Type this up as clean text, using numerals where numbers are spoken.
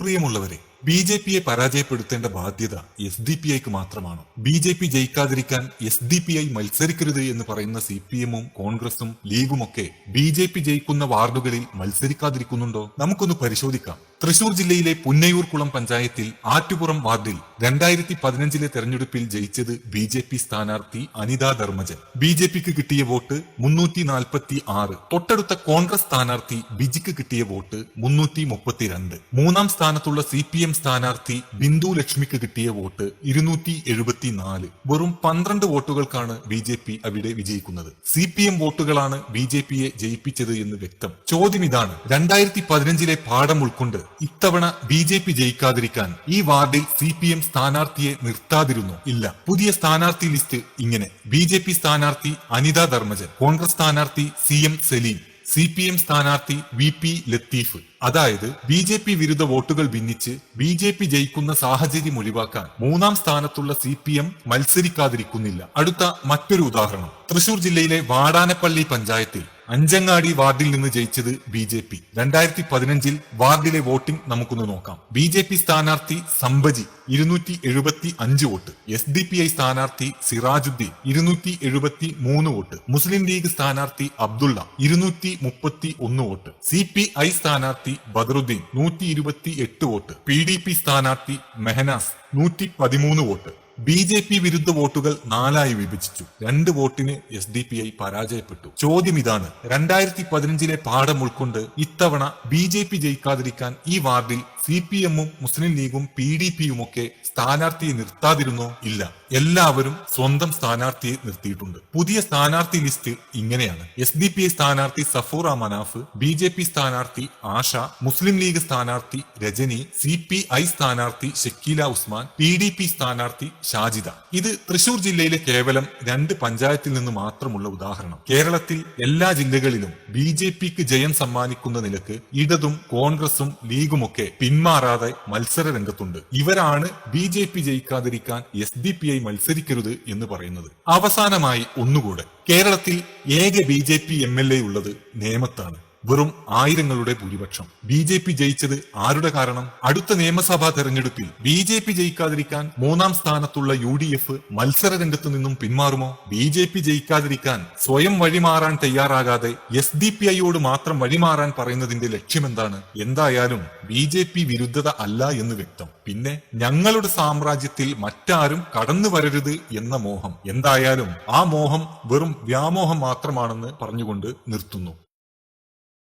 പ്രിയമുള്ളവരെ, B J പിയെ പരാജയപ്പെടുത്തേണ്ട ബാധ്യത എസ് ഡി പി ഐക്ക് മാത്രമാണ്. ബി ജെ പി ജയിക്കാതിരിക്കാൻ എസ് ഡി പി ഐ മത്സരിക്കരുത് എന്ന് പറയുന്ന സി പി എമ്മും കോൺഗ്രസും ലീഗുമൊക്കെ ബി ജെ പി ജയിക്കുന്ന വാർഡുകളിൽ മത്സരിക്കാതിരിക്കുന്നുണ്ടോ? നമുക്കൊന്ന് പരിശോധിക്കാം. തൃശൂർ ജില്ലയിലെ പുന്നയൂർകുളം പഞ്ചായത്തിൽ ആറ്റുപുറം വാർഡിൽ 2015 തെരഞ്ഞെടുപ്പിൽ ജയിച്ചത് ബി ജെ പി സ്ഥാനാർത്ഥി അനിത ധർമ്മജൻ. ബി ജെ പിക്ക് കിട്ടിയ വോട്ട് 346. തൊട്ടടുത്ത കോൺഗ്രസ് സ്ഥാനാർത്ഥി ബിജിക്ക് കിട്ടിയ വോട്ട് 332. മൂന്നാം സ്ഥാനത്തുള്ള സി പി എം സ്ഥാനാർത്ഥി ബിന്ദു ലക്ഷ്മിക്ക് കിട്ടിയ വോട്ട് 274. വെറും 12 വോട്ടുകൾക്കാണ് ബി ജെ പി അവിടെ വിജയിക്കുന്നത്. സി പി എം വോട്ടുകളാണ് ബി ജെ പിയെ ജയിപ്പിച്ചത് എന്ന് വ്യക്തം. ചോദ്യം ഇതാണ്: 2015 പാഠം ഉൾക്കൊണ്ട് ഇത്തവണ ബി ജെ പി ജയിക്കാതിരിക്കാൻ ഈ വാർഡിൽ സി പി എം സ്ഥാനാർത്ഥിയെ നിർത്താതിരുന്നു? ഇല്ല. പുതിയ സ്ഥാനാർത്ഥി ലിസ്റ്റ് ഇങ്ങനെ: ബി ജെ പി സ്ഥാനാർത്ഥി അനിത ധർമ്മജൻ, കോൺഗ്രസ് സ്ഥാനാർത്ഥി C M Saleem, C P M സ്ഥാനാർത്ഥി വി പി ലത്തീഫ്. അതായത് ബി ജെ പി വിരുദ്ധ വോട്ടുകൾ ഭിന്നിച്ച് ബി ജെ പി ജയിക്കുന്ന സാഹചര്യം ഒഴിവാക്കാൻ മൂന്നാം സ്ഥാനത്തുള്ള സി പി എം മത്സരിക്കാതിരിക്കുന്നില്ല. അടുത്ത മറ്റൊരു ഉദാഹരണം: തൃശൂർ ജില്ലയിലെ വാടാനപ്പള്ളി പഞ്ചായത്തിൽ അഞ്ചങ്ങാടി വാർഡിൽ നിന്ന് ജയിച്ചത് ബി ജെ പി. 2015 വാർഡിലെ വോട്ടിംഗ് നമുക്കൊന്ന് നോക്കാം. ബി ജെ പി സ്ഥാനാർത്ഥി Sambaji 275 vote, S D P I സ്ഥാനാർത്ഥി സിറാജുദ്ദീൻ 273 വോട്ട്, മുസ്ലിം ലീഗ് സ്ഥാനാർത്ഥി Abdulla 231 vote, C P I സ്ഥാനാർത്ഥി Badaruddin 128 vote, P D P സ്ഥാനാർത്ഥി Mehnaz 113 vote. B J P വിരുദ്ധ വോട്ടുകൾ 4 വിഭജിച്ചു. 2 വോട്ടിന് എസ് ഡി പി ഐ പരാജയപ്പെട്ടു. ചോദ്യം ഇതാണ്: 2015 പാഠം ഉൾക്കൊണ്ട് ഇത്തവണ ബി ജെ പി ജയിക്കാതിരിക്കാൻ ഈ വാർഡിൽ സി പി എമ്മും മുസ്ലിം ലീഗും പി ഡി പിയും ഒക്കെ സ്ഥാനാർത്ഥിയെ നിർത്താതിരുന്നോ? ഇല്ല. എല്ലാവരും സ്വന്തം സ്ഥാനാർത്ഥിയെ നിർത്തിയിട്ടുണ്ട്. പുതിയ സ്ഥാനാർത്ഥി ലിസ്റ്റ് ഇങ്ങനെയാണ്: എസ് ഡി പി ഐ സ്ഥാനാർത്ഥി Safoora Manaf, B J P സ്ഥാനാർത്ഥി ആഷ, മുസ്ലിം ലീഗ് സ്ഥാനാർത്ഥി രജനി, സി പി ഐ സ്ഥാനാർത്ഥി Shakeela Usman, P D P സ്ഥാനാർത്ഥി ഷാജിദ. ഇത് തൃശൂർ ജില്ലയിലെ കേവലം 2 പഞ്ചായത്തിൽ നിന്ന് മാത്രമുള്ള ഉദാഹരണം. കേരളത്തിൽ എല്ലാ ജില്ലകളിലും ബി ജെ പിക്ക് ജയം സമ്മാനിക്കുന്ന നിലക്ക് ഇടതും കോൺഗ്രസും ലീഗുമൊക്കെ പിന്മാറാതെ മത്സര രംഗത്തുണ്ട്. ഇവരാണ് ബി ജെ പി ജയിക്കാതിരിക്കാൻ എസ് ഡി പി ഐ മത്സരിക്കരുത് എന്ന് പറയുന്നത്. അവസാനമായി ഒന്നുകൂടെ: കേരളത്തിൽ ഏക B J P M L A ഉള്ളത് നേമത്താണ്. വെറും 1000ങ്ങളുടെ ഭൂരിപക്ഷം. ബി ജെ പി ജയിച്ചത് ആരുടെ കാരണം? അടുത്ത നിയമസഭാ തെരഞ്ഞെടുപ്പിൽ ബി ജെ പി ജയിക്കാതിരിക്കാൻ മൂന്നാം സ്ഥാനത്തുള്ള യു ഡി എഫ് മത്സര രംഗത്തു നിന്നും പിന്മാറുമോ? ബി ജെ പി ജയിക്കാതിരിക്കാൻ സ്വയം വഴിമാറാൻ തയ്യാറാകാതെ എസ് ഡി പി ഐയോട് മാത്രം വഴിമാറാൻ പറയുന്നതിന്റെ ലക്ഷ്യമെന്താണ്? എന്തായാലും ബി ജെ പി വിരുദ്ധത അല്ല എന്ന് വ്യക്തം. പിന്നെ ഞങ്ങളുടെ സാമ്രാജ്യത്തിൽ മറ്റാരും കടന്നു വരരുത് എന്ന മോഹം. എന്തായാലും ആ മോഹം വെറും വ്യാമോഹം മാത്രമാണെന്ന് പറഞ്ഞുകൊണ്ട് നിർത്തുന്നു.